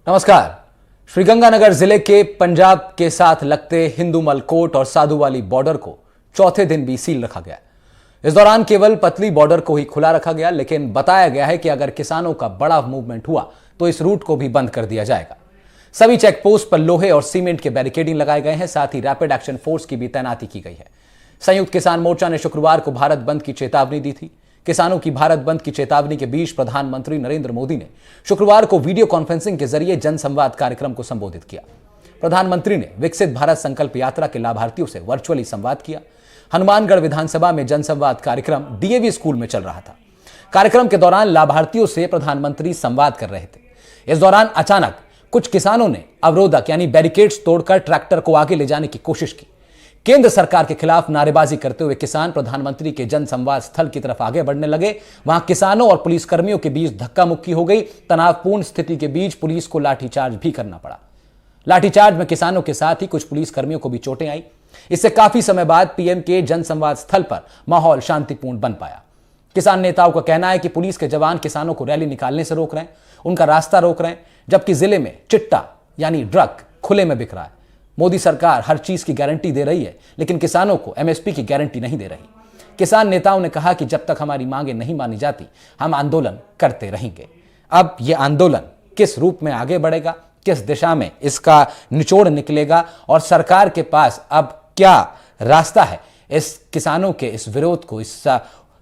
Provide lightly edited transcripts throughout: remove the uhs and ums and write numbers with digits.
नमस्कार। श्रीगंगानगर जिले के पंजाब के साथ लगते हिंदू मलकोट और साधुवाली बॉर्डर को चौथे दिन भी सील रखा गया। इस दौरान केवल पतली बॉर्डर को ही खुला रखा गया, लेकिन बताया गया है कि अगर किसानों का बड़ा मूवमेंट हुआ तो इस रूट को भी बंद कर दिया जाएगा। सभी चेक पोस्ट पर लोहे और सीमेंट के बैरिकेडिंग लगाए गए हैं, साथ ही रैपिड एक्शन फोर्स की भी तैनाती की गई है। संयुक्त किसान मोर्चा ने शुक्रवार को भारत बंद की चेतावनी दी थी। किसानों की भारत बंद की चेतावनी के बीच प्रधानमंत्री नरेंद्र मोदी ने शुक्रवार को वीडियो कॉन्फ्रेंसिंग के जरिए जनसंवाद कार्यक्रम को संबोधित किया। प्रधानमंत्री ने विकसित भारत संकल्प यात्रा के लाभार्थियों से वर्चुअली संवाद किया। हनुमानगढ़ विधानसभा में जनसंवाद कार्यक्रम डीएवी स्कूल में चल रहा था। कार्यक्रम के दौरान लाभार्थियों से प्रधानमंत्री संवाद कर रहे थे। इस दौरान अचानक कुछ किसानों ने अवरोधक यानी बैरिकेड्स तोड़कर ट्रैक्टर को आगे ले जाने की कोशिश की। केंद्र सरकार के खिलाफ नारेबाजी करते हुए किसान प्रधानमंत्री के जनसंवाद स्थल की तरफ आगे बढ़ने लगे। वहां किसानों और पुलिसकर्मियों के बीच धक्का मुक्की हो गई। तनावपूर्ण स्थिति के बीच पुलिस को लाठीचार्ज भी करना पड़ा। लाठीचार्ज में किसानों के साथ ही कुछ पुलिसकर्मियों को भी चोटें आई। इससे काफी समय बाद पीएम के जनसंवाद स्थल पर माहौल शांतिपूर्ण बन पाया। किसान नेताओं का कहना है कि पुलिस के जवान किसानों को रैली निकालने से रोक रहे हैं, उनका रास्ता रोक रहे हैं, जबकि जिले में चिट्टा यानी ड्रग खुले में बिक रहा है। मोदी सरकार हर चीज की गारंटी दे रही है, लेकिन किसानों को एमएसपी की गारंटी नहीं दे रही। किसान नेताओं ने कहा कि जब तक हमारी मांगें नहीं मानी जाती, हम आंदोलन करते रहेंगे। अब यह आंदोलन किस रूप में आगे बढ़ेगा, किस दिशा में इसका निचोड़ निकलेगा और सरकार के पास अब क्या रास्ता है इस किसानों के इस विरोध को, इस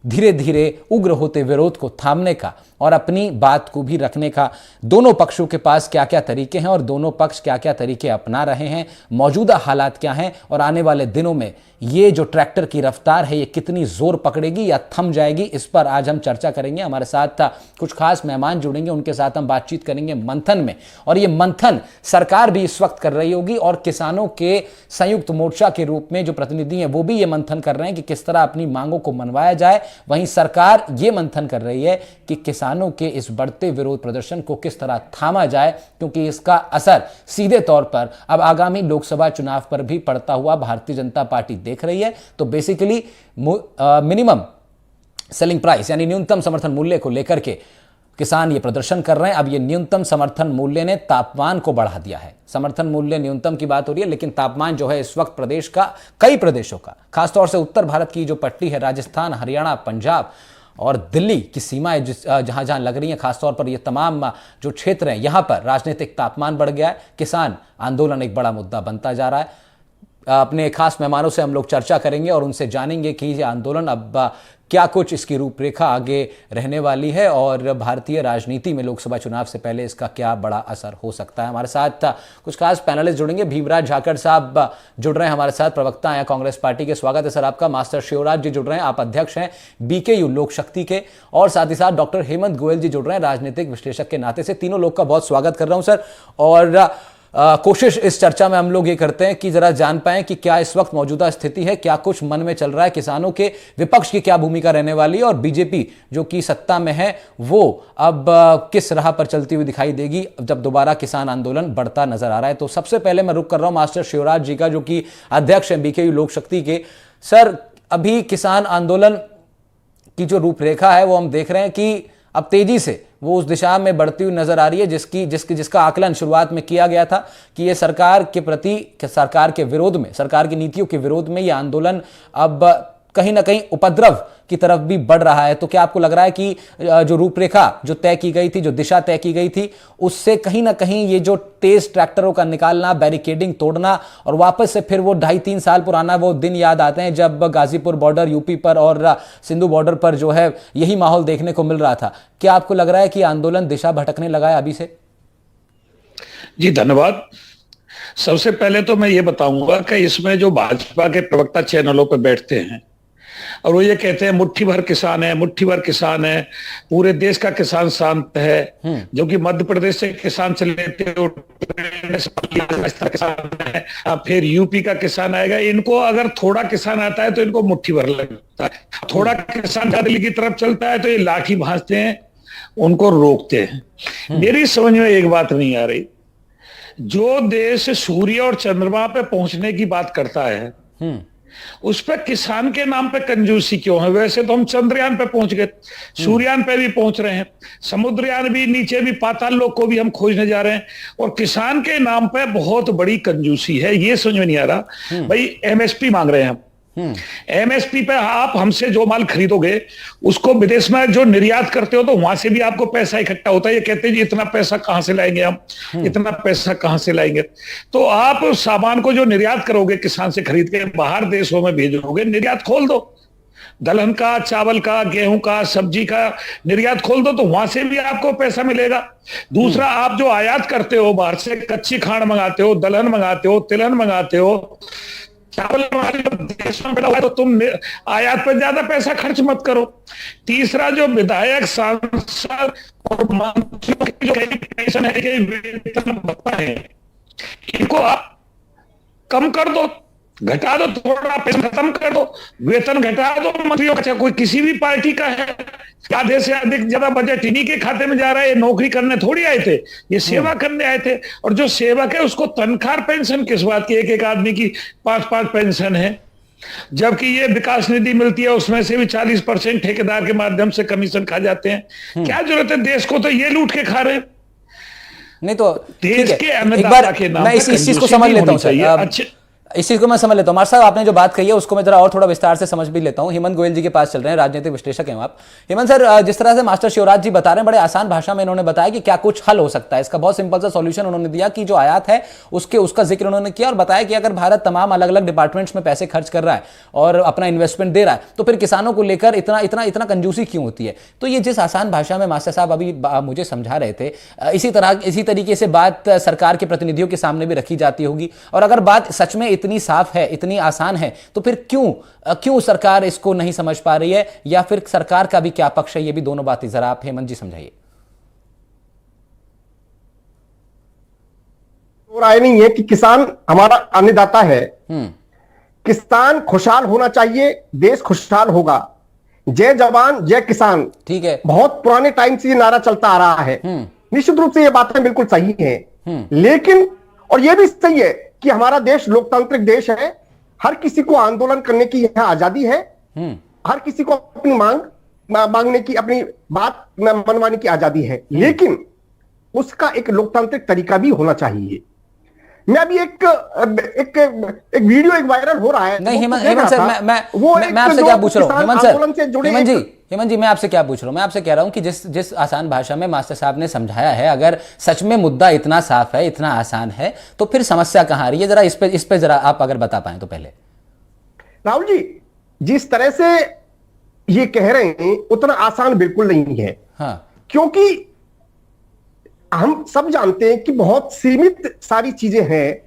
धीरे धीरे उग्र होते विरोध को थामने का और अपनी बात को भी रखने का, दोनों पक्षों के पास क्या क्या तरीके हैं और दोनों पक्ष क्या क्या तरीके अपना रहे हैं, मौजूदा हालात क्या हैं और आने वाले दिनों में ये जो ट्रैक्टर की रफ्तार है ये कितनी जोर पकड़ेगी या थम जाएगी, इस पर आज हम चर्चा करेंगे। हमारे साथ कुछ खास मेहमान जुड़ेंगे, उनके साथ हम बातचीत करेंगे मंथन में, और ये मंथन सरकार भी इस वक्त कर रही होगी और किसानों के संयुक्त मोर्चा के रूप में जो प्रतिनिधि हैं वो भी ये मंथन कर रहे हैं कि किस तरह अपनी मांगों को मनवाया जाए। वहीं सरकार ये मंथन कर रही है कि किसानों के इस बढ़ते विरोध प्रदर्शन को किस तरह थामा जाए, क्योंकि इसका असर सीधे तौर पर अब आगामी लोकसभा चुनाव पर भी पड़ता हुआ भारतीय जनता पार्टी देख रही है। तो बेसिकली मिनिमम सेलिंग प्राइस यानी न्यूनतम समर्थन मूल्य को लेकर के किसान ये प्रदर्शन कर रहे हैं। अब ये न्यूनतम समर्थन मूल्य ने तापमान को बढ़ा दिया है। समर्थन मूल्य न्यूनतम की बात हो रही है, लेकिन तापमान जो है इस वक्त प्रदेश का, कई प्रदेशों का, खासतौर से उत्तर भारत की जो पट्टी है, राजस्थान, हरियाणा, पंजाब और दिल्ली की सीमाएं जहां जहां लग रही हैं, खासतौर पर ये तमाम जो क्षेत्र हैं, यहां पर राजनीतिक तापमान बढ़ गया है। किसान आंदोलन एक बड़ा मुद्दा बनता जा रहा है। अपने खास मेहमानों से हम लोग चर्चा करेंगे और उनसे जानेंगे कि ये आंदोलन अब क्या कुछ इसकी रूपरेखा आगे रहने वाली है और भारतीय राजनीति में लोकसभा चुनाव से पहले इसका क्या बड़ा असर हो सकता है। हमारे साथ कुछ खास पैनलिस्ट जुड़ेंगे। भीमराज झाकड़ साहब जुड़ रहे हैं हमारे साथ, प्रवक्ता हैं कांग्रेस पार्टी के। स्वागत है सर आपका। मास्टर शिवराज जी जुड़ रहे हैं, आप अध्यक्ष हैं बीकेयू लोक शक्ति के। और साथ ही साथ डॉक्टर हेमंत गोयल जी जुड़ रहे हैं, राजनीतिक विश्लेषक के नाते से। तीनों लोग का बहुत स्वागत कर रहा हूं सर। और कोशिश इस चर्चा में हम लोग ये करते हैं कि जरा जान पाएं कि क्या इस वक्त मौजूदा स्थिति है, क्या कुछ मन में चल रहा है, किसानों के विपक्ष की क्या भूमिका रहने वाली है और बीजेपी जो कि सत्ता में है वो अब किस राह पर चलती हुई दिखाई देगी जब दोबारा किसान आंदोलन बढ़ता नजर आ रहा है। तो सबसे पहले मैं रुक कर रहा हूं मास्टर शिवराज जी का, जो कि अध्यक्ष है बीकेयू लोक शक्ति के। सर, अभी किसान आंदोलन की जो रूपरेखा है वो हम देख रहे हैं कि अब तेजी से वो उस दिशा में बढ़ती हुई नजर आ रही है जिसका आकलन शुरुआत में किया गया था कि ये सरकार के प्रति, सरकार के विरोध में, सरकार की नीतियों के विरोध में ये आंदोलन अब कहीं ना कहीं उपद्रव की तरफ भी बढ़ रहा है। तो क्या आपको लग रहा है कि जो रूपरेखा जो तय की गई थी, जो दिशा तय की गई थी, उससे कहीं ना कहीं ये जो तेज ट्रैक्टरों का निकालना, बैरिकेडिंग तोड़ना और वापस से फिर वो 2.5-3 साल पुराना वो दिन याद आते हैं जब गाजीपुर बॉर्डर यूपी पर और सिंधु बॉर्डर पर जो है यही माहौल देखने को मिल रहा था। क्या आपको लग रहा है कि आंदोलन दिशा भटकने लगा है अभी से? जी धन्यवाद। सबसे पहले तो मैं ये बताऊंगा कि इसमें जो भाजपा के प्रवक्ता चैनलों पर बैठते हैं और वो ये कहते हैं मुट्ठी भर किसान है, मुट्ठी भर किसान है, पूरे देश का किसान शांत है, जो कि मध्य प्रदेश से किसान चले थे किसान है, फिर यूपी का किसान आएगा। इनको अगर थोड़ा किसान आता है तो इनको मुट्ठी भर लगता है, थोड़ा किसान दिल्ली की तरफ चलता है तो ये लाठी भांजते हैं, उनको रोकते हैं। मेरी समझ में एक बात नहीं आ रही, जो देश सूर्य और चंद्रमा पे पहुंचने की बात करता है उस पर किसान के नाम पे कंजूसी क्यों है? वैसे तो हम चंद्रयान पे पहुंच गए, सूर्ययान पे भी पहुंच रहे हैं, समुद्रयान भी, नीचे भी पाताल लोक को भी हम खोजने जा रहे हैं, और किसान के नाम पे बहुत बड़ी कंजूसी है। ये समझ में नहीं आ रहा। भाई एमएसपी मांग रहे हैं हम, एमएसपी पे आप हमसे जो माल खरीदोगे उसको विदेश में जो निर्यात करते हो तो वहां से भी आपको पैसा इकट्ठा होता है। ये कहते हैं जी इतना पैसा कहां से लाएंगे हम, इतना पैसा कहां से लाएंगे? तो आप सामान को जो निर्यात करोगे किसान से खरीद के बाहर देशों में भेजोगे, निर्यात खोल दो, दलहन का, चावल का, गेहूं का, सब्जी का निर्यात खोल दो, तो वहां से भी आपको पैसा मिलेगा। दूसरा, आप जो आयात करते हो बाहर से, कच्ची खांड मंगाते हो, दलहन मंगाते हो, तिलहन मंगाते हो, चावल हमारे देश में पैदा हुआ है, तो तुम आयात पर ज्यादा पैसा खर्च मत करो। तीसरा, जो विधायक, सांसद और मंत्रियों की जो पेंशन है, वेतन भत्ता है, इनको आप कम कर दो, घटा दो, थोड़ा पैसा खत्म कर दो, वेतन घटा दो मंत्रियों का। कोई किसी भी पार्टी का है, आधे से अधिक ज्यादा बजट इन्हीं के खाते में जा रहा है। ये नौकरी करने थोड़ी आए थे, ये सेवा करने आए थे। और जो सेवक है उसको तनख्वाह पेंशन किस बात की? एक एक आदमी की 5-5 पेंशन है, जबकि ये विकास निधि मिलती है, उसमें से भी 40% ठेकेदार के माध्यम से कमीशन खा जाते हैं। क्या जरूरत है? देश को तो ये लूट के खा रहे हैं। नहीं तो देश के एक अन्नदाता बार के नाम मैं इस चीज को समझ लेता हूं। अच्छे, इस चीज को मैं समझ लेता हूं। मार साहब, आपने जो बात कही है उसको मैं जरा और थोड़ा विस्तार से समझ भी लेता हूं। हेमंत गोयल जी के पास चल रहे हैं, राजनीतिक विश्लेषक हैं आप। हेमंत सर, जिस तरह से मास्टर शिवराज जी बता रहे हैं, बड़े आसान भाषा में इन्होंने बताया कि क्या कुछ हल हो सकता है इसका। बहुत सिंपल सा सॉल्यूशन उन्होंने दिया कि जो आयात है उसका जिक्र उन्होंने किया और बताया कि अगर भारत तमाम अलग अलग डिपार्टमेंट्स में पैसे खर्च कर रहा है और अपना इन्वेस्टमेंट दे रहा है, तो फिर किसानों को लेकर इतना इतना इतना कंजूसी क्यों होती है? तो ये जिस आसान भाषा में मास्टर साहब अभी मुझे समझा रहे थे, इसी तरीके से बात सरकार के प्रतिनिधियों के सामने भी रखी जाती होगी। और अगर बात सच में इतनी साफ है, इतनी आसान है, तो फिर क्यों सरकार इसको नहीं समझ पा रही है, या फिर सरकार का भी क्या पक्ष है? ये भी दोनों बातें जरा आप हेमंत जी समझाइए। तो राय नहीं है कि किसान हमारा अन्नदाता है। किसान खुशहाल होना चाहिए, देश खुशहाल होगा। जय जवान जय किसान, ठीक है, बहुत पुराने टाइम से ये नारा चलता आ रहा है। निश्चित रूप से ये बातें बिल्कुल सही हैं, लेकिन और ये भी सही है कि हमारा देश लोकतांत्रिक देश है, हर किसी को आंदोलन करने की यह आजादी है, हर किसी को अपनी मांगने की, अपनी बात मनवाने की आजादी है, लेकिन उसका एक लोकतांत्रिक तरीका भी होना चाहिए। मैं अभी एक वीडियो एक वायरल हो रहा है। नहीं हेमंत सर, मैं आपसे क्या पूछ रहा हूं? हेमंत जी मैं आपसे क्या पूछ रहा हूं? मैं आपसे कह रहा हूं कि जिस आसान भाषा में मास्टर साहब ने समझाया है, अगर सच में मुद्दा इतना साफ है, इतना आसान है, तो फिर समस्या कहां आ रही है? जरा इस पे जरा आप अगर बता पाए तो। पहले राहुल जी, जिस तरह से ये कह रहे हैं उतना आसान बिल्कुल नहीं है। हाँ, क्योंकि हम सब जानते हैं कि बहुत सीमित सारी चीजें हैं।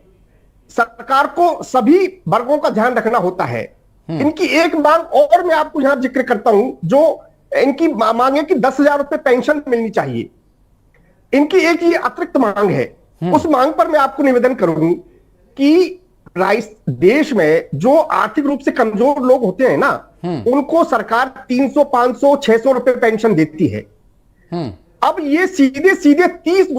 सरकार को सभी वर्गों का ध्यान रखना होता है। इनकी एक मांग और मैं आपको यहां जिक्र करता हूं, जो इनकी मांग है कि 10,000 रुपए पेंशन मिलनी चाहिए। इनकी एक ये अतिरिक्त मांग है। उस मांग पर मैं आपको निवेदन करूंगी कि देश में जो आर्थिक रूप से कमजोर लोग होते हैं ना, उनको सरकार 300, 500, 600 रुपए पेंशन देती है। अब ये सीधे 30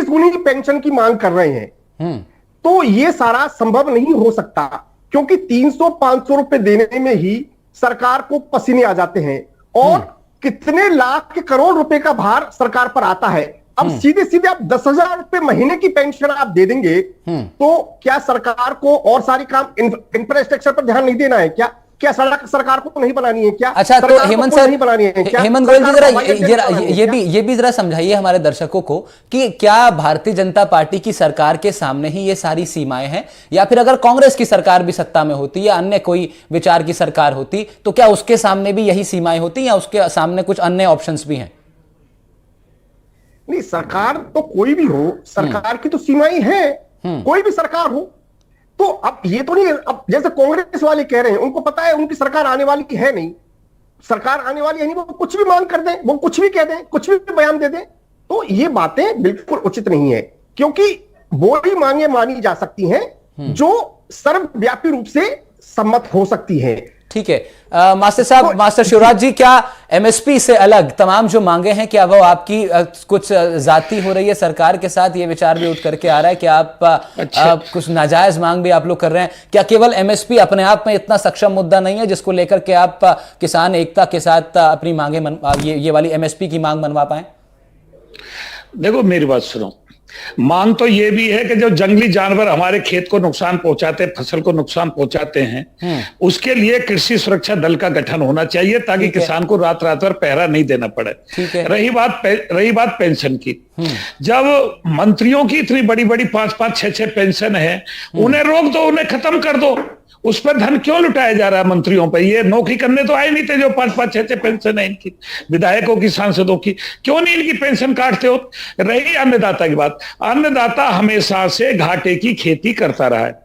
गुनी पेंशन की मांग कर रहे हैं। तो ये सारा संभव नहीं हो सकता, क्योंकि 300-500 रुपए देने में ही सरकार को पसीने आ जाते हैं, और कितने लाख करोड़ रुपए का भार सरकार पर आता है। अब सीधे आप 10,000 रुपए महीने की पेंशन आप दे देंगे, तो क्या सरकार को और सारी काम इंफ्रास्ट्रक्चर पर ध्यान नहीं देना है? क्या सड़क सरकार को नहीं बनानी है क्या? अच्छा, तो हेमंत सर, नहीं बनानी है क्या? हेमंत गोयल जी जरा ये भी जरा समझाइए हमारे दर्शकों को कि क्या भारतीय जनता पार्टी की सरकार के सामने ही ये सारी सीमाएं हैं, या फिर अगर कांग्रेस की सरकार भी सत्ता में होती या अन्य कोई विचार की सरकार होती, तो क्या उसके सामने भी यही सीमाएं होती, या उसके सामने कुछ अन्य ऑप्शंस भी हैं? नहीं, सरकार तो कोई भी हो, सरकार की तो सीमाएं हैं, कोई भी सरकार हो। तो अब ये तो नहीं, अब जैसे कांग्रेस वाले कह रहे हैं, उनको पता है उनकी सरकार आने वाली है नहीं, सरकार आने वाली है नहीं, वो कुछ भी मांग कर दें, वो कुछ भी कह दें, कुछ भी बयान दे दें, तो ये बातें बिल्कुल उचित नहीं है। क्योंकि वो ही मांगे मानी जा सकती हैं जो सर्वव्यापी रूप से सम्मत हो सकती हैं। ठीक है। मास्टर साहब, मास्टर शिवराज जी, क्या एमएसपी से अलग तमाम जो मांगे हैं, क्या वो आपकी कुछ जाती हो रही है सरकार के साथ? ये विचार भी उठ करके आ रहा है कि आप कुछ नाजायज मांग भी आप लोग कर रहे हैं? क्या केवल एमएसपी अपने आप में इतना सक्षम मुद्दा नहीं है जिसको लेकर के आप किसान एकता के साथ अपनी मांगे ये वाली एमएसपी की मांग मनवा पाए? देखो, मेरी बात सुनो। मांग तो ये भी है कि जो जंगली जानवर हमारे खेत को नुकसान पहुंचाते, फसल को नुकसान पहुंचाते हैं, उसके लिए कृषि सुरक्षा दल का गठन होना चाहिए ताकि किसान को रात रात भर पहरा नहीं देना पड़े। रही बात पेंशन की, जब मंत्रियों की इतनी बड़ी बड़ी 5-5, 6-6 पेंशन है, उन्हें रोक दो, उन्हें खत्म कर दो। उस पर धन क्यों लुटाया जा रहा है मंत्रियों पर? ये नौकरी करने तो आए नहीं थे जो 5-5, 6-6 पेंशन है इनकी, विधायकों की, सांसदों की, क्यों नहीं इनकी पेंशन काटते हो? रही अन्नदाता की बात, अन्नदाता हमेशा से घाटे की खेती करता रहा है,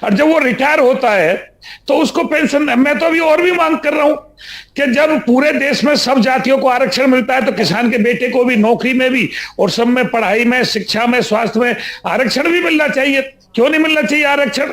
और जब वो रिटायर होता है तो उसको पेंशन। मैं तो अभी और भी मांग कर रहा हूं कि जब पूरे देश में सब जातियों को आरक्षण मिलता है तो किसान के बेटे को भी नौकरी में भी और सब में, पढ़ाई में, शिक्षा में, स्वास्थ्य में आरक्षण भी मिलना चाहिए। क्यों नहीं मिलना चाहिए आरक्षण?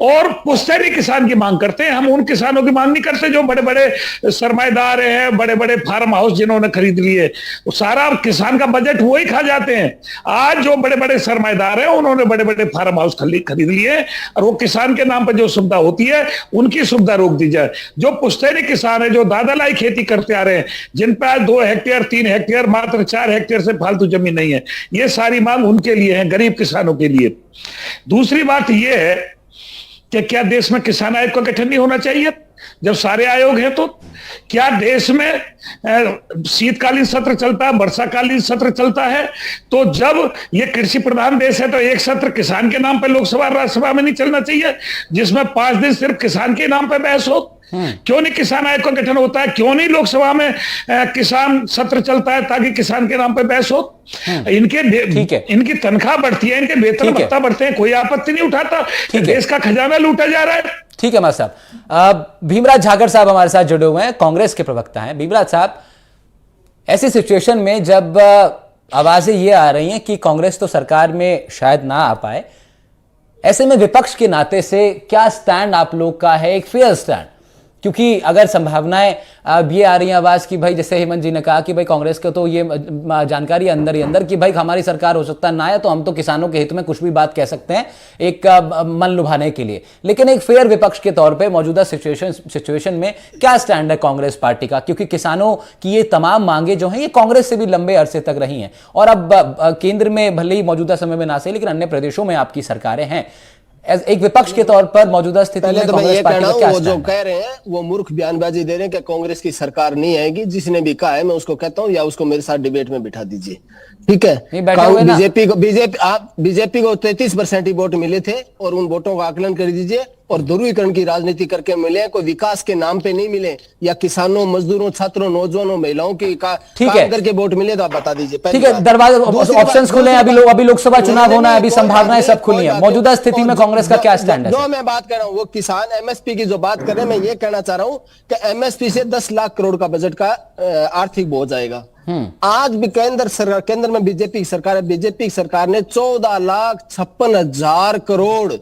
और पुश्तैनी किसान की मांग करते हैं हम, उन किसानों की मांग नहीं करते जो बड़े बड़े सरमाएदार हैं, बड़े बड़े फार्म हाउस जिन्होंने खरीद लिए, वो सारा किसान का बजट वो ही खा जाते हैं। आज जो बड़े बड़े सरमाएदार हैं उन्होंने बड़े बड़े फार्म हाउस खरीद लिए, और वो किसान के नाम पर जो सुविधा होती है उनकी सुविधा रोक दी जाए। जो पुश्तैनी किसान है, जो दादालाई खेती करते आ रहे हैं, जिन पर 2 हेक्टेयर 3 हेक्टेयर मात्र 4 हेक्टेयर से फालतू जमीन नहीं है, ये सारी मांग उनके लिए है, गरीब किसानों के लिए। दूसरी बात यह है कि क्या देश में किसान आयोग का गठन नहीं होना चाहिए? जब सारे आयोग हैं तो क्या देश में शीतकालीन सत्र चलता है, वर्षाकालीन सत्र चलता है? तो जब ये कृषि प्रधान देश है तो एक सत्र किसान के नाम पर लोकसभा राज्यसभा में नहीं चलना चाहिए जिसमें 5 दिन सिर्फ किसान के नाम पर बहस हो? क्यों नहीं किसान आयोग का गठन होता है? क्यों नहीं लोकसभा में किसान सत्र चलता है ताकि किसान के नाम पर बहस हो? इनकी तनख्वाह बढ़ती है, इनके वेतन भत्ता बढ़ते हैं, कोई आपत्ति नहीं उठाता। देश का खजाना लूटा जा रहा है। ठीक है मास्टर साहब, भीमराज झाकर साहब हमारे साथ जुड़े हुए हैं, कांग्रेस के प्रवक्ता हैं। भीमराज साहब, ऐसी सिचुएशन में जब आवाजें ये आ रही हैं कि कांग्रेस तो सरकार में शायद ना आ पाए, ऐसे में विपक्ष के नाते से क्या स्टैंड आप लोग का है, एक फेयर स्टैंड? क्योंकि अगर संभावनाएं अब ये आ रही हैं आवाज की भाई, जैसे हेमंत जी ने कहा कि भाई कांग्रेस को तो ये जानकारी अंदर ही अंदर कि भाई हमारी सरकार हो सकता है ना है, तो हम तो किसानों के हित में कुछ भी बात कह सकते हैं एक मन लुभाने के लिए। लेकिन एक फेयर विपक्ष के तौर पे मौजूदा सिचुएशन में क्या स्टैंड है कांग्रेस पार्टी का? क्योंकि किसानों की ये तमाम मांगे जो हैं ये कांग्रेस से भी लंबे अरसे तक रही हैं, और अब केंद्र में भले ही मौजूदा समय में ना सही, लेकिन अन्य प्रदेशों में आपकी सरकारें हैं। एक विपक्ष के तौर पर मौजूदा स्थिति में कांग्रेस पार्टी का क्या वो जो कह रहे हैं वो मूर्ख बयानबाजी दे रहे हैं कि कांग्रेस की सरकार नहीं आएगी। जिसने भी कहा है मैं उसको कहता हूं या उसको मेरे साथ डिबेट में बिठा दीजिए, ठीक है? बीजेपी को 33% ही वोट मिले थे और उन वोटों का आकलन कर दीजिए, और ध्रुवीकरण की राजनीति करके मिले, कोई विकास के नाम पे नहीं मिले, या किसानों, मजदूरों, छात्रों, नौजवानों, महिलाओं की काम करके वोट मिले, तो आप बता दीजिए। ठीक है, दरवाजे ऑप्शंस खुले हैं, अभी लोकसभा चुनाव होना है, अभी संभावनाएं सब खुली हैं। मौजूदा स्थिति में कांग्रेस का क्या स्टैंड है? जो मैं बात कर रहा हूँ वो किसान एमएसपी की जो बात कर रहे हैं, मैं ये कहना चाह रहा हूँ कि एमएसपी से 10 लाख करोड़ का बजट का आर्थिक बोझ आएगा। आज भी केंद्र में बीजेपी की सरकार है, बीजेपी की सरकार ने 14,56,000 करोड़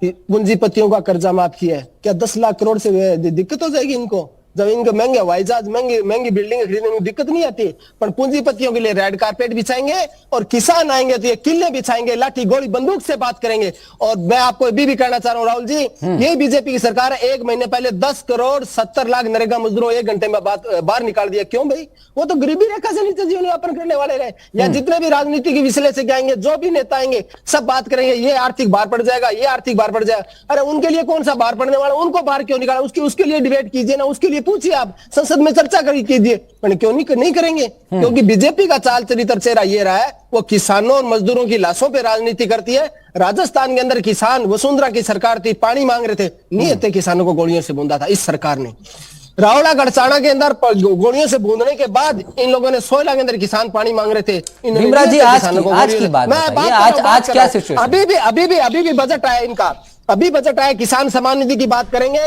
पूंजीपतियों का कर्जा माफ किया है। क्या 10 लाख करोड़ से दिक्कत हो जाएगी इनको? जब इनको महंगे हवाई जहाज, महंगी बिल्डिंग खरीदने में दिक्कत नहीं आती, पर पूंजीपतियों के लिए रेड कारपेट बिछाएंगे, और किसान आएंगे तो ये किले बिछाएंगे, लाठी गोली बंदूक से बात करेंगे। और मैं आपको अभी भी कहना चाह रहा हूँ राहुल जी, यही बीजेपी की सरकार है, 1 महीने पहले 10 करोड़ 70 लाख नरेगा मजदूरों 1 घंटे में बाहर निकाल दिया। क्यों भाई? वो तो गरीबी रेखा से नीचे जीवन यापन करने वाले रहे। या जितने भी राजनीति के विश्लेषक आएंगे, जो भी नेता आएंगे, सब बात करेंगे ये आर्थिक भार पड़ जाएगा, ये आर्थिक भार पड़ जाएगा। अरे उनके लिए कौन सा भार पड़ने वाला? उनको बाहर क्यों निकाला? उसके लिए डिबेट कीजिए ना, उसके लिए पूछिए, आप संसद में चर्चा कीजिए। क्यों नहीं करेंगे? क्योंकि बीजेपी का चाल चरित्र चेहरा ये रहा है, वो किसानों और मजदूरों की लाशों पे राजनीति करती है। राजस्थान के अंदर किसान, वसुंधरा की सरकार थी, पानी मांग रहे थे, नहीं आते, किसानों को गोलियों से बूंदा था इस सरकार ने। रावड़ा गढ़चाना के अंदर गोलियों से बूंदने के बाद इन लोगों ने 16 के अंदर किसान पानी मांग रहे थे। भीमराज जी, आज की बात बताइए, आज क्या सिचुएशन? अभी भी बजट आया इनका, अभी बजट आया, किसान सम्मान निधि की बात करेंगे,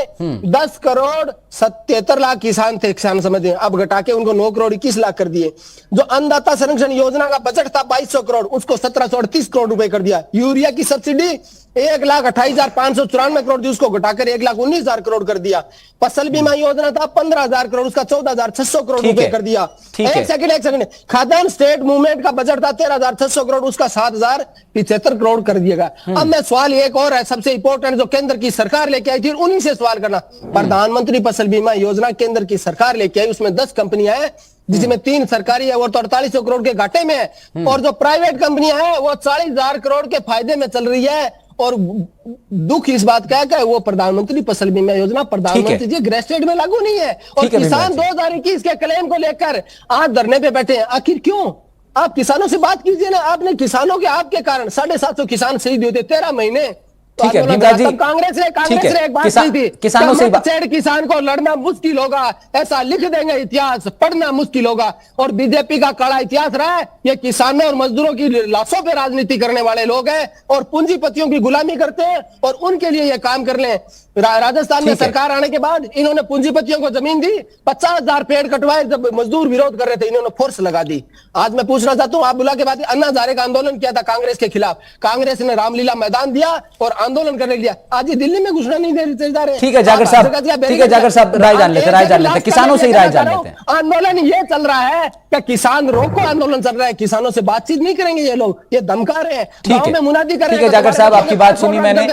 10 करोड़ 77 लाख किसान थे किसान समिति में, अब घटा के उनको 9 करोड़ 21 लाख कर दिए। जो अन्नदाता संरक्षण योजना का बजट था 2200 करोड़, उसको 1738 करोड़ रुपए कर दिया। यूरिया की सब्सिडी 1,28,594 करोड़ थी, उसको घटाकर 1,19,000 करोड़ कर दिया। फसल बीमा योजना था 15,000 करोड़, उसका 14,600 करोड़ रुपए कर दिया। एक सेकंड, खाद्यान्न स्टेट मूवमेंट का बजट था 13,600 करोड़, उसका 7,075 करोड़ कर दिएगा। अब मैं सवाल एक और है सबसे इंपॉर्टेंट, जो केंद्र की सरकार लेके आई थी, उन्हीं से सवाल करना। प्रधानमंत्री फसल बीमा योजना केंद्र की सरकार लेके आई, उसमें 10 कंपनियां हैं, जिसमें 3 सरकारी है, वो तो 4800 करोड़ के घाटे में है, और जो प्राइवेट कंपनियां हैं वो 40,000 करोड़ के फायदे में चल रही है। और दुख इस बात का है कि वो प्रधानमंत्री फसल बीमा योजना प्रधानमंत्री जी ग्रेस्टेड में लागू नहीं है, और किसान 2021 के क्लेम को लेकर आज धरने पे बैठे हैं। आखिर क्यों? आप किसानों से बात कीजिए ना। आपने किसानों के आपके कारण 750 किसान शहीद हुए थे 13 महीने। ठीक है भीमराव जी, कांग्रेस ने एक बात कही थी, किसानों से किसान को लड़ना मुश्किल होगा, ऐसा लिख देंगे इतिहास, पढ़ना मुश्किल होगा। और बीजेपी का कड़ा इतिहास रहा है, ये किसानों और मजदूरों की लाशों पे राजनीति करने वाले लोग हैं और पूंजीपतियों की गुलामी करते हैं, और उनके लिए ये काम कर लें। राजस्थान में सरकार आने के बाद इन्होंने पूंजीपतियों को जमीन दी, 50,000 पेड़ कटवाए, जब मजदूर विरोध कर रहे थे इन्होंने फोर्स लगा दी। आज मैं पूछना चाहता हूँ, आप बुला के बाद अन्ना हजारे का आंदोलन किया था कांग्रेस के खिलाफ, कांग्रेस ने रामलीला मैदान दिया और आंदोलन करने दिया। आज ये दिल्ली में घुसना नहीं दे रहे। ठीक है जागर साहब, ठीक है जागर साहब, राय जान लेते, किसानों से ही राय जान लेते हैं। आंदोलन ये चल रहा है कि किसान रोको आंदोलन चल रहा है, किसानों से बातचीत नहीं करेंगे ये लोग, ये धमका रहे हैं, गांव में मुनादी कर रहे हैं। ठीक है जागर साहब, आपकी बात सुनी मैंने।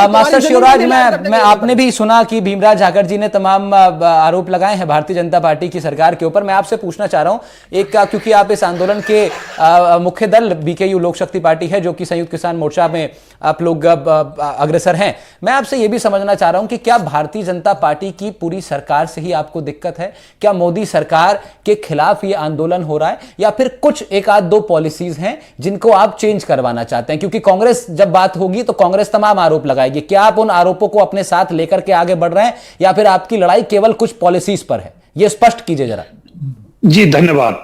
मास्टर शिवराज, मैं आपने भी सुना कि भीमराव जाखड़ जी ने तमाम आरोप लगाए हैं भारतीय जनता पार्टी की सरकार के ऊपर। मैं आपसे पूछना चाह रहा हूं एक, क्योंकि आप इस आंदोलन के मुख्य दल बीकेयू लोक शक्ति पार्टी है, जो कि संयुक्त किसान मोर्चा में आप लोग अग्रसर हैं, मैं आपसे यह भी समझना चाह रहा हूं कि क्या भारतीय जनता पार्टी की पूरी सरकार से ही आपको दिक्कत है? क्या मोदी सरकार के खिलाफ यह आंदोलन हो रहा है, या फिर कुछ एक आध दो पॉलिसीज हैं जिनको आप चेंज करवाना चाहते हैं? क्योंकि कांग्रेस जब बात होगी तो कांग्रेस तमाम आरोप लगाएगी। क्या आप उन आरोपों को अपने साथ लेकर के आगे बढ़ रहे हैं, या फिर आपकी लड़ाई केवल कुछ पॉलिसीज पर है? यह स्पष्ट कीजिए जरा। जी धन्यवाद।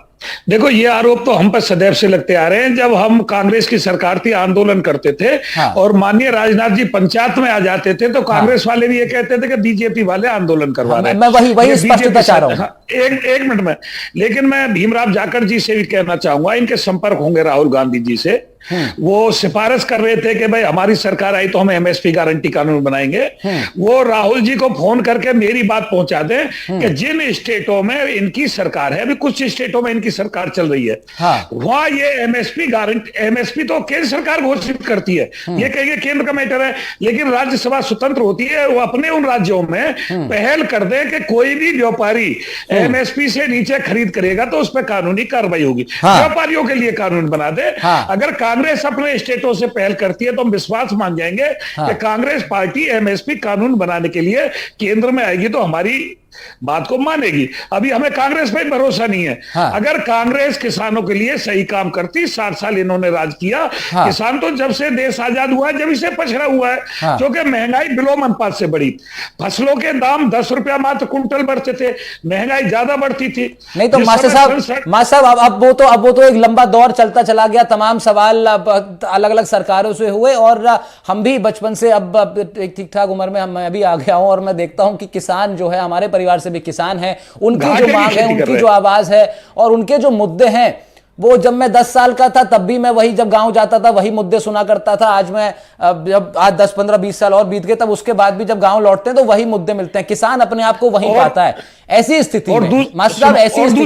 देखो, ये आरोप तो हम पर सदैव से लगते आ रहे हैं। जब हम कांग्रेस की सरकार थी, आंदोलन करते थे, और माननीय राजनाथ जी पंचायत में आ जाते थे, तो कांग्रेस वाले भी ये कहते थे कि बीजेपी वाले आंदोलन करवा रहे हैं। मैं वही स्पष्टता चाह रहा हूं। एक मिनट में, लेकिन मैं भीमराव जाखड़ जी से भी कहना चाहूंगा, इनके संपर्क होंगे राहुल गांधी जी से। वो सिफारिश कर रहे थे कि भाई हमारी सरकार आई तो हम एमएसपी गारंटी कानून बनाएंगे। वो राहुल जी को फोन करके मेरी बात पहुंचा दें कि जिन स्टेटों में इनकी सरकार है, अभी कुछ स्टेटों में इनकी सरकार चल रही है, वहां ये एमएसपी गारंटी, एमएसपी तो केंद्र सरकार घोषित करती है, ये कहेंगे केंद्र का मैटर है, लेकिन राज्यसभा स्वतंत्र होती है। वो अपने उन राज्यों में पहल कर दे कि कोई भी व्यापारी एमएसपी से नीचे खरीद करेगा तो उस पर कानूनी कार्रवाई होगी। व्यापारियों के लिए कानून बना दे। अगर कांग्रेस अपने स्टेटों से पहल करती है तो हम विश्वास मान जाएंगे कि कांग्रेस पार्टी एमएसपी कानून बनाने के लिए केंद्र में आएगी तो हमारी बात को मानेगी। अभी हमें कांग्रेस पे भरोसा नहीं है। अगर कांग्रेस किसानों के लिए सही काम करती, 60 साल इन्होंने राज किया। किसान तो जब से देश आजाद हुआ है, जब इसे पछड़ा हुआ है, क्योंकि महंगाई बिलोम अनुपात से बढ़ी। फसलों के दाम 10 रुपया मात्र कुंटल बढ़ते थे, महंगाई ज्यादा बढ़ती थी। नहीं तो मास्टर साहब, अब वो तो एक लंबा दौर चलता चला गया, तमाम सवाल अलग अलग सरकारों से हुए, और हम भी बचपन से अब एक ठीक ठाक उम्र में मैं अभी आ गया हूं, और मैं देखता हूं कि किसान जो है, हमारे परिवार से भी किसान है, उनकी जो मांग है, उनकी जो आवाज है, और उनके जो मुद्दे हैं, वो जब मैं 10 साल का था तब भी मैं वही, जब गांव जाता था वही मुद्दे सुना करता था। आज मैं जब आज 10, 15, 20 साल और बीत गए, तब उसके बाद भी जब गांव लौटते हैं तो वही मुद्दे मिलते हैं। किसान अपने आप को वहीं पाता है। ऐसी स्थिति में मास्टर साहब,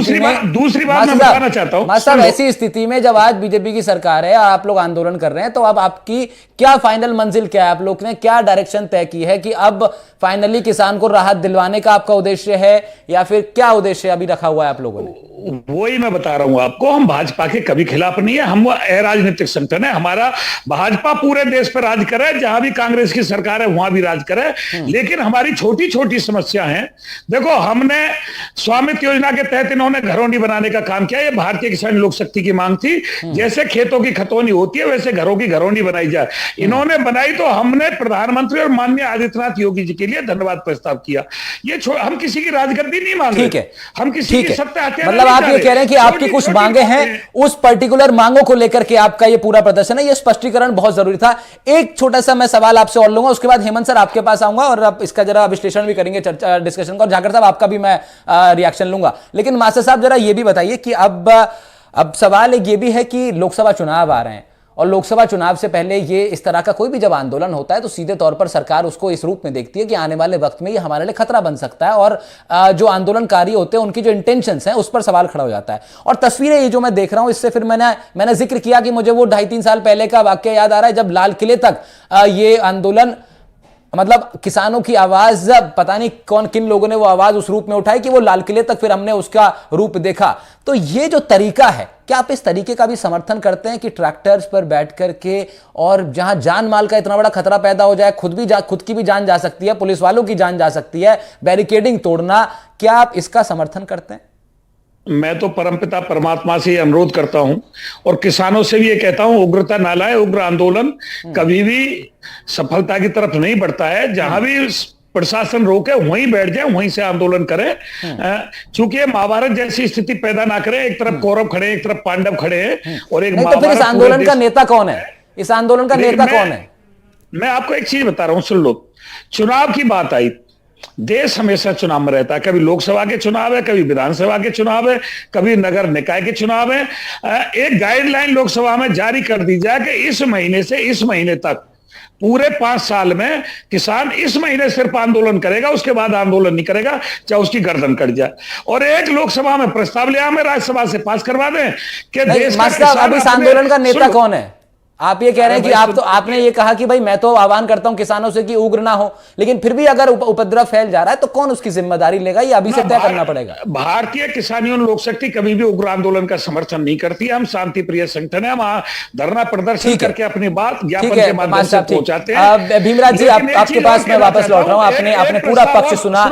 दूसरी बात मैं बताना चाहता हूं मास्टर साहब, ऐसी स्थिति में जब आज बीजेपी की सरकार है और आप लोग आंदोलन कर रहे हैं, तो अब आपकी क्या फाइनल मंजिल क्या है? आप लोग ने क्या डायरेक्शन तय की है कि अब फाइनली किसान को राहत दिलवाने का आपका उद्देश्य है, या फिर क्या उद्देश्य अभी रखा हुआ है आप लोगों ने? वही मैं बता रहा हूं आपको, हम भाजपा के कभी खिलाफ नहीं है। हम वो अराजनीतिक संगठन है। हमारा भाजपा पूरे देश पर राज करे, जहां भी कांग्रेस की सरकार है वहां भी राज करे, लेकिन हमारी छोटी छोटी समस्या है। देखो, हमने स्वामित्व योजना के तहत इन्होंने घरौंडी बनाने का काम किया। ये भारतीय किसान लोक शक्ति की मांग थी, जैसे खेतों की खतौनी होती है वैसे घरों की घरौंडी बनाई जाए। इन्होंने बनाई तो हमने प्रधानमंत्री और माननीय आदित्यनाथ योगी जी के लिए धन्यवाद प्रस्ताव किया। ये हम किसी की राजगद्दी नहीं मांग रहे, हम किसी की सत्ता हत्या। मतलब आप ये कह रहे हैं कि आपकी कुछ मांगे हैं, उस पर्टिकुलर मांगों को लेकर के आपका ये पूरा प्रदर्शन है। ये स्पष्टीकरण बहुत जरूरी था। एक छोटा सा मैं सवाल आपसे और लूंगा, उसके बाद हेमंत सर आपके पास आऊंगा और आप इसका जरा विश्लेषण भी करेंगे, चर्चा डिस्कशन का, और झाकर साहब आपका भी मैं रिएक्शन लूंगा। लेकिन मास्टर साहब जरा ये भी बताइए कि अब सवाल एक ये भी है कि लोकसभा चुनाव आ रहे हैं और लोकसभा चुनाव से पहले ये इस तरह का कोई भी जब आंदोलन होता है तो सीधे तौर पर सरकार उसको इस रूप में देखती है कि आने वाले वक्त में ये हमारे लिए खतरा बन सकता है, और जो आंदोलनकारी होते हैं उनकी जो इंटेंशंस हैं उस पर सवाल खड़ा हो जाता है। और तस्वीरें ये जो मैं देख रहा हूं, इससे फिर मैंने जिक्र किया कि मुझे वो 2.5-3 साल पहले का वाक्य याद आ रहा है जब लाल किले तक ये आंदोलन, मतलब किसानों की आवाज, पता नहीं किन लोगों ने वो आवाज उस रूप में उठाई कि वो लाल किले तक फिर हमने उसका रूप देखा। तो ये जो तरीका है, क्या आप इस तरीके का भी समर्थन करते हैं कि ट्रैक्टर्स पर बैठ करके, और जहां जान माल का इतना बड़ा खतरा पैदा हो जाए, खुद की भी जान जा सकती है, पुलिस वालों की जान जा सकती है, बैरिकेडिंग तोड़ना, क्या आप इसका समर्थन करते हैं? मैं तो परमपिता परमात्मा से अनुरोध करता हूं और किसानों से भी ये कहता हूं, उग्रता ना लाए। उग्र आंदोलन कभी भी सफलता की तरफ नहीं बढ़ता है। जहां भी प्रशासन रोके वहीं बैठ जाए, वहीं से आंदोलन करें, क्योंकि महाभारत जैसी स्थिति पैदा ना करें। एक तरफ कौरव खड़े, एक तरफ पांडव खड़े हैं, और एक तो फिर इस आंदोलन का नेता कौन है? इस आंदोलन का नेता कौन है? मैं आपको एक चीज बता रहा हूं, सुन लो। चुनाव की बात आई, देश हमेशा चुनाव में रहता है। कभी लोकसभा के चुनाव है, कभी विधानसभा के चुनाव है, कभी नगर निकाय के चुनाव है। एक गाइडलाइन लोकसभा में जारी कर दी जाए कि इस महीने से इस महीने तक पूरे 5 साल में किसान इस महीने सिर्फ आंदोलन करेगा, उसके बाद आंदोलन नहीं करेगा, चाहे उसकी गर्दन कट जाए। और एक लोकसभा में प्रस्ताव ले हमें राज्यसभा से पास करवा दें कि देश का अब इस आंदोलन का नेता कौन है? आप ये कह रहे हैं कि आपने ये कहा कि भाई मैं तो आह्वान करता हूं किसानों से कि उग्र ना हो, लेकिन फिर भी अगर उपद्रव फैल जा रहा है तो कौन उसकी जिम्मेदारी लेगा? ये अभी से तय करना पड़ेगा। भारतीय किसान यूनियन लोक शक्ति कभी भी उग्र आंदोलन का समर्थन नहीं करती है। हम शांति प्रिय संगठन है, हम धरना प्रदर्शन करके अपनी बात ज्ञापन के माध्यम से पहुंचाते हैं। भीमराज जी, आपके पास मैं वापस लौट रहा हूं। आपने पूरा पक्ष सुना।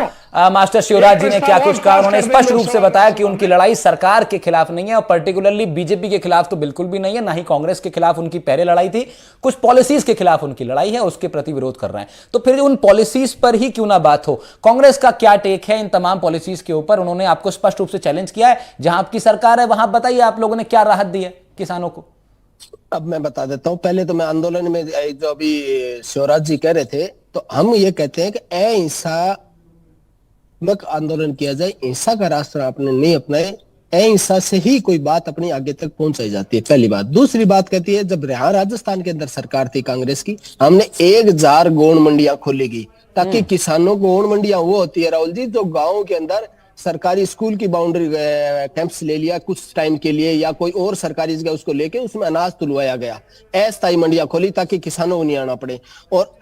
मास्टर शिवराज जी ने क्या कुछ कहा, उन्होंने स्पष्ट रूप से बताया कि उनकी लड़ाई सरकार के खिलाफ नहीं है, और पर्टिकुलरली बीजेपी के खिलाफ तो बिल्कुल भी नहीं है, ना ही कांग्रेस के खिलाफ उनकी पहले लड़ाई थी। कुछ पॉलिसीज के खिलाफ उनकी लड़ाई है, उसके प्रति विरोध कर रहे हैं। तो फिर उन पॉलिसीज पर ही क्यों ना बात हो? कांग्रेस का क्या टेक है इन तमाम पॉलिसीज के ऊपर? उन्होंने आपको स्पष्ट रूप से चैलेंज किया है, जहां आपकी सरकार है वहां बताइए आप लोगों ने क्या राहत दी है किसानों को? अब मैं बता देता हूं। पहले तो मैं आंदोलन में जो अभी शिवराज जी कह रहे थे, तो हम ये कहते हैं कि अहिंसा आंदोलन किया जाए, हिंसा का रास्ता आपने नहीं अपनाए, अहिंसा से ही कोई बात अपनी आगे तक पहुंचाई जाती है, पहली बात। दूसरी बात कहती है, जब यहाँ राजस्थान के अंदर सरकार थी कांग्रेस की, हमने 1000 गोंड मंडियां खोलेगी, ताकि किसानों को, गोंड मंडियां वो होती है राहुल जी, जो गाँव के अंदर सरकारी स्कूल की बाउंड्री कैंप्स ले लिया कुछ टाइम के लिए, या कोई और सरकारी जगह उसको लेके उसमें अनाज तुलवाया गया, अस्थायी मंडियां खोली ताकि किसानों को नहीं आना पड़े। और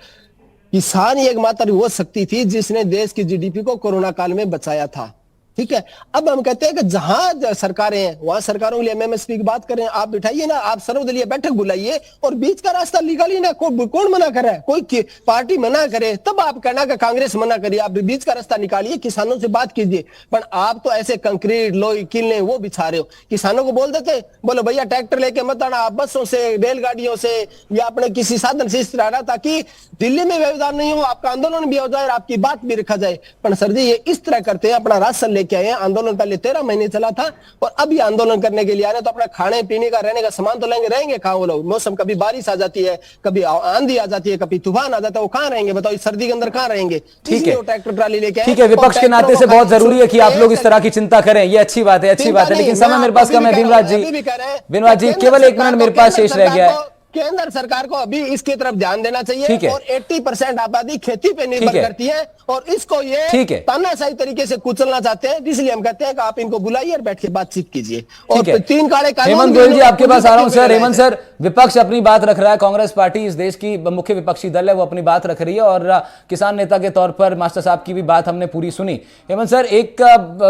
किसान ही एकमात्र वो शक्ति थी जिसने देश की जीडीपी को कोरोना काल में बचाया था। ठीक है, अब हम कहते हैं कि जहां सरकारें हैं वहां सरकारों के लिए एमएसपी की बात करें, आप बिठाइए ना, आप सर्वदलीय बैठक बुलाइए और बीच का रास्ता निकालिए ना। कौन मना कर रहा है? कोई पार्टी मना करे तब आप कहना कि कांग्रेस मना करिए, आप बीच का रास्ता निकालिए, किसानों से बात कीजिए। पर आप तो ऐसे कंक्रीट लोही किले वो बिछा रहे हो। किसानों को बोल देते, बोलो भैया ट्रैक्टर लेके मत आना, आप बसों से, रेलगाड़ियों से या अपने किसी साधन से इस तरह, ताकि दिल्ली में व्यवधान नहीं हो, आपका आंदोलन भी हो जाए, आपकी बात भी रखा जाए। पर सर जी ये इस तरह करते हैं, अपना राशन लेके आए हैं, आंदोलन पहले 13 महीने चला था और अब ये आंदोलन करने के लिए आ रहे हैं, तो अपना खाने पीने का, रहने का सामान तो लेंगे, रहेंगे कहाँ वो लोग? मौसम, कभी बारिश आ जाती है, कभी आंधी आ जाती है, कभी तूफान आ जाता है, वो कहाँ रहेंगे बताओ? इस सर्दी के अंदर कहाँ रहेंगे? ठीक है, ट्रैक्टर ट्राली लेके। ठीक है, विपक्ष के नाते से बहुत जरूरी है कि आप लोग इस तरह की चिंता करें, ये अच्छी बात है, अच्छी बात है, लेकिन समय मेरे पास कम है। भीमराज जी केवल 1 मिनट मेरे पास शेष रह गया है। केंद्र सरकार को अभी इसकी तरफ ध्यान देना चाहिए, और 80% आबादी खेती पे निर्भर करती है, और इसको ये तानाशाही तरीके से कुचलना चाहते हैं। इसलिए हम कहते हैं कि आप इनको बुलाइए और बैठ के बातचीत कीजिए। और 3 काले कानून। हेमंत गोयल जी आपके पास आ रहा हूं सर। हेमंत सर, विपक्ष अपनी बात रख रहा है, कांग्रेस पार्टी इस देश की मुख्य विपक्षी दल है, वो अपनी बात रख रही है, और किसान नेता के तौर पर मास्टर साहब की भी बात हमने पूरी सुनी। हेमंत सर, एक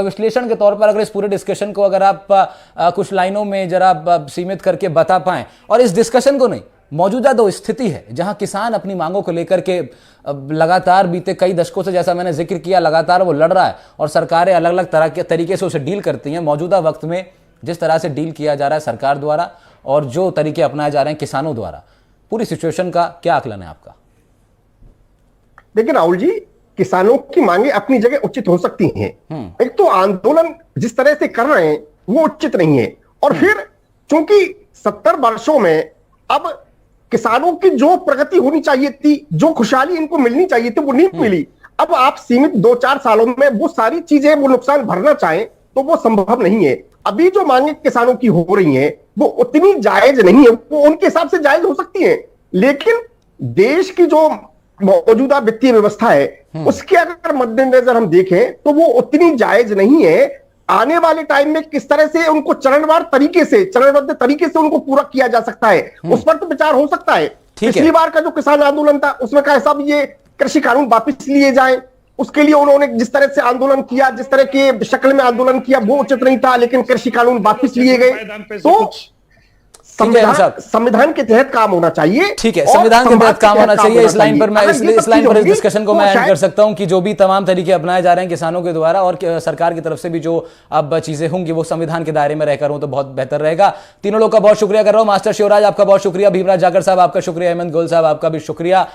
विश्लेषण के तौर पर अगर इस पूरे डिस्कशन को अगर आप कुछ लाइनों में जरा सीमित करके बता पाएं, और इस डिस्कशन को नहीं, मौजूदा जो स्थिति है जहां किसान अपनी मांगों को लेकर के लगातार बीते कई दशकों से, जैसा मैंने जिक्र किया, लगातार वो लड़ रहा है और सरकारें अलग अलग तरह के तरीके से उसे डील करती हैं। मौजूदा वक्त में जिस तरह से डील किया जा रहा है सरकार द्वारा और जो तरीके अपनाए जा रहे हैं किसानों द्वारा, पूरी सिचुएशन का क्या आकलन है आपका? देखिए राहुल जी, किसानों की मांगे अपनी जगह उचित हो सकती हैं। एक तो आंदोलन जिस तरह से कर रहे हैं वो उचित नहीं है, और फिर चूंकि 70 वर्षों में अब किसानों की जो प्रगति होनी चाहिए थी, जो खुशहाली इनको मिलनी चाहिए थी, वो नहीं मिली। अब आप सीमित 2-4 सालों में वो सारी चीजें, वो नुकसान भरना चाहें तो वो संभव नहीं है। अभी जो मांगे किसानों की हो रही हैं वो उतनी जायज नहीं है, वो उनके हिसाब से जायज हो सकती है, लेकिन देश की जो मौजूदा वित्तीय व्यवस्था है उसके अगर मद्देनजर हम देखें तो वो उतनी जायज नहीं है। आने वाले टाइम में किस तरह से उनको चरणबद्ध तरीके से उनको पूरा किया जा सकता है, उस पर तो विचार हो सकता है। पिछली बार का जो किसान आंदोलन था उसमें कहा सब ये कृषि कानून वापस लिए जाएं, उसके लिए उन्होंने जिस तरह से आंदोलन किया, जिस तरह के शक्ल में आंदोलन किया वो उचित नहीं था, लेकिन कृषि कानून वापस लिए गए। तो संविधान के तहत काम होना चाहिए। ठीक है, संविधान के तहत काम होना चाहिए। इस लाइन पर मैं इस डिस्कशन को मैं ऐड कर सकता हूं कि जो भी तमाम तरीके अपनाए जा रहे हैं किसानों के द्वारा और सरकार की तरफ से भी जो अब चीजें होंगी वो संविधान के दायरे में रहकर हो तो बहुत बेहतर रहेगा। तीनों लोग का बहुत शुक्रिया कर रहा हूं। मास्टर शिवराज आपका बहुत शुक्रिया, भीमराज जाकर साहब आपका शुक्रिया, हेमंत गोयल साहब आपका भी शुक्रिया।